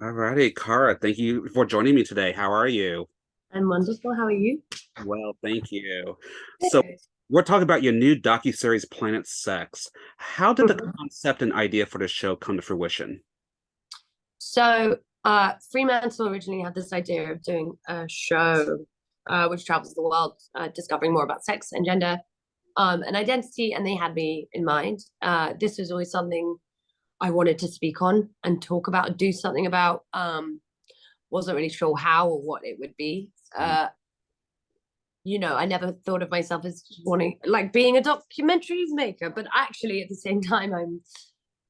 Alrighty, Cara, thank you for joining me today. How are you? I'm wonderful. How are you? Well, thank you. So, Good. we're talking about your new docuseries Planet Sex. How did the Mhm. concept and idea for the show come to fruition? Fremantle originally had this idea of doing a show which travels the world, discovering more about sex and gender and identity, and they had me in mind. This was always something I wanted to speak on and talk about and do something about. Wasn't really sure how or what it would be. I never thought of myself as wanting, like, being a documentary maker, but actually at the same time, I'm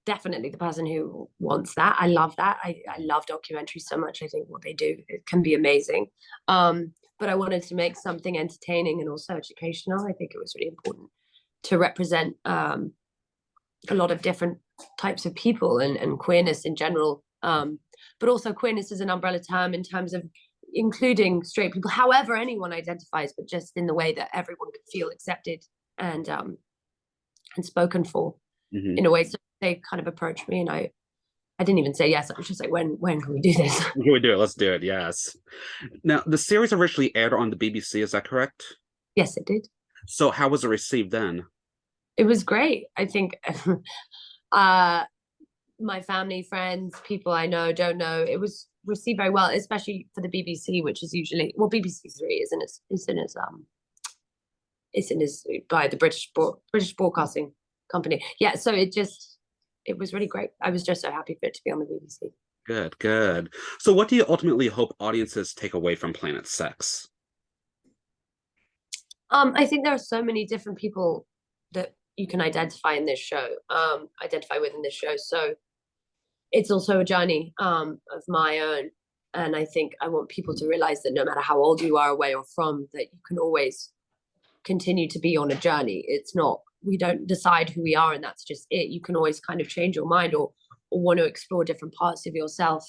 definitely the person who wants that. I love that. I love documentaries so much. I think what they do, it can be amazing. But I wanted to make something entertaining and also educational. I think it was really important to represent a lot of different types of people and queerness in general. But also queerness is an umbrella term in terms of including straight people, however anyone identifies, but just in the way that everyone could feel accepted and spoken for Hmm. in a way. So they kind of approached me, and I didn't even say yes. I was just like, when can we do this? Can we do it? Let's do it. Yes. Now, the series originally aired on the BBC, is that correct? Yes, it did. So, how was it received then? It was great. I think uh my family, friends, people I know, don't know, it was received very well, especially for the BBC, which is usually, well, BBC Three isn't as by the British Broadcasting Company. Yeah, so it was really great. I was just so happy for it to be on the BBC. Good, good. So, what do you ultimately hope audiences take away from Planet Sex? I think there are so many different people that you can identify with in this show. So it's also a journey of my own. And I think I want people to realize that no matter how old you are, where you're from, that you can always continue to be on a journey. It's not, we don't decide who we are and that's just it. You can always kind of change your mind or want to explore different parts of yourself,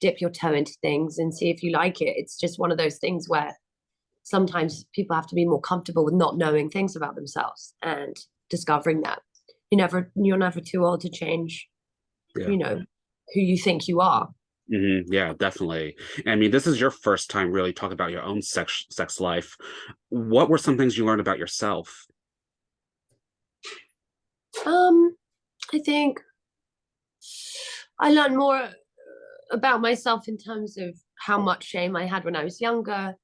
dip your toe into things and see if you like it. It's just one of those things where sometimes people have to be more comfortable with not knowing things about themselves and discovering that you're never too old to change, Yeah. you know, who you think you are. Yeah, definitely. I mean, this is your first time really talking about your own sex life. What were some things you learned about yourself? um I think I learned more about myself in terms of how much shame I had when I was younger,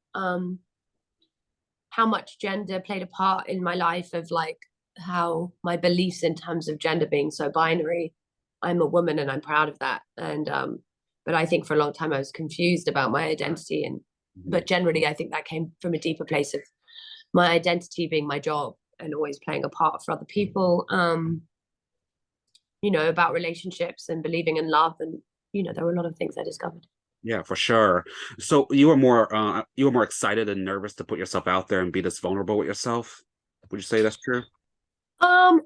how much gender played a part in my life, of like how my beliefs in terms of gender being so binary. I'm a woman and I'm proud of that. And but I think for a long time I was confused about my identity, and Mhm. but generally I think that came from a deeper place of my identity being my job and always playing a part for other people. About relationships and believing in love, and there were a lot of things I discovered. Yeah, for sure. So you were more excited and nervous to put yourself out there and be this vulnerable with yourself. Would you say that's true? Um,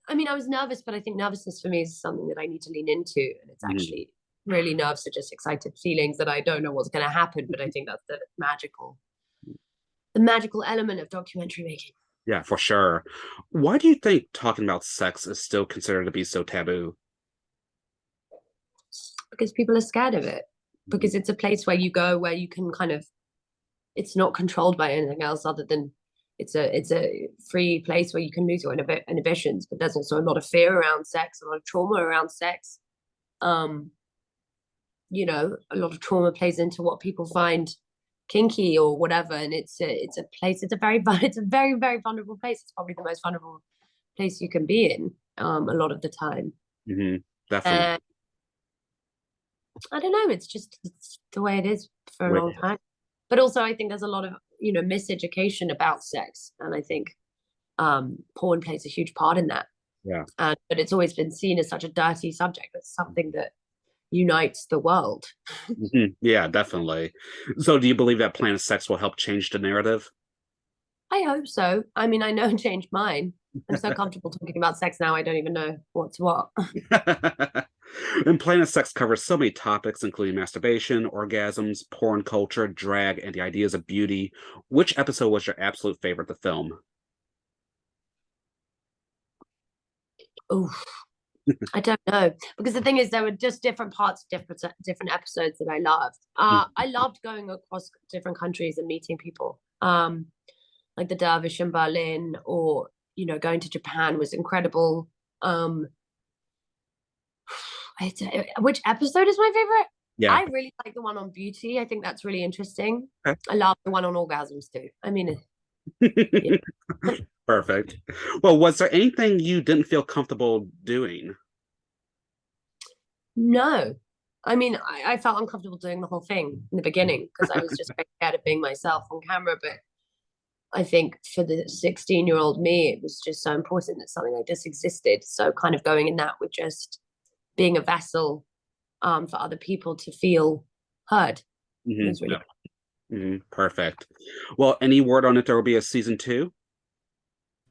I mean, I was nervous, but I think nervousness for me is something that I need to lean into. And it's Mhm. actually really, nerves are just excited feelings that I don't know what's going to happen. But I think that's the magical element of documentary making, Yeah, for sure. Why do you think talking about sex is still considered to be so taboo? because people are scared of it. Mhm. Because it's a place where you go where you can kind of, it's not controlled by anything else other than it's a free place where you can lose your inhibitions. But there's also a lot of fear around sex, a lot of trauma around sex. Um, a lot of trauma plays into what people find kinky or whatever, and it's a place. It's a very very vulnerable place. It's probably the most vulnerable place you can be in a lot of the time. Definitely. And I don't know. It's the way it is for a Wait, long time. But also, I think there's a lot of miseducation about sex, and I think porn plays a huge part in that. yeah. But it's always been seen as such a dirty subject. It's something that unites the world. Yeah, definitely. So do you believe that Planet Sex will help change the narrative? I hope so. I mean, I know it changed mine. I'm so comfortable talking about sex now. I don't even know what's what. And Planet Sex covers so many topics, including masturbation, orgasms, porn culture, drag, and the ideas of beauty. Which episode was your absolute favorite to film? Oof. I don't know, because the thing is, there were just different parts, different episodes that I loved. I loved going across different countries and meeting people. Like the dervish in Berlin, or going to Japan was incredible. Um, which episode is my favorite? Yeah. I really like the one on beauty. I think that's really interesting. Okay. I love the one on orgasms too. I mean, yeah. Perfect. Well, was there anything you didn't feel comfortable doing? No. I mean, I felt uncomfortable doing the whole thing in the beginning because I was just very scared of being myself on camera. But I think for the 16-year-old me, it was just so important that something like this existed. So kind of going in that with just being a vessel for other people to feel heard was really Perfect. Well, any word on if there will be a season two?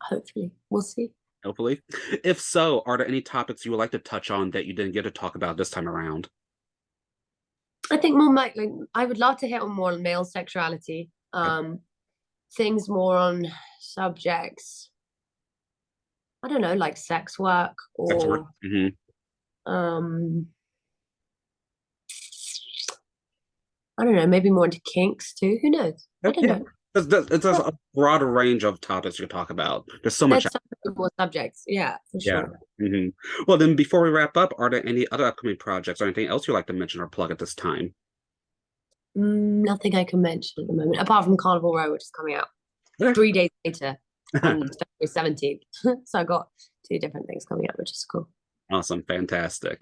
hopefully we'll see. Hopefully. If so, are there any topics you would like to touch on that you didn't get to talk about this time around? I think more like I would love to hit on more male sexuality, Okay. things more on subjects. I don't know, like sex work Sex work. or um I don't know, maybe more into kinks too. Who knows? I don't Yeah. know. It's a broader range of topics you can talk about. There's so much. There's so many more subjects. Yeah, for Yeah. sure. hmm Well, then before we wrap up, are there any other upcoming projects or anything else you'd like to mention or plug at this time? Nothing I can mention at the moment, apart from Carnival Row, which is coming out Okay. 3 days later on February 17th. So I got two different things coming out, which is cool. Awesome. Fantastic.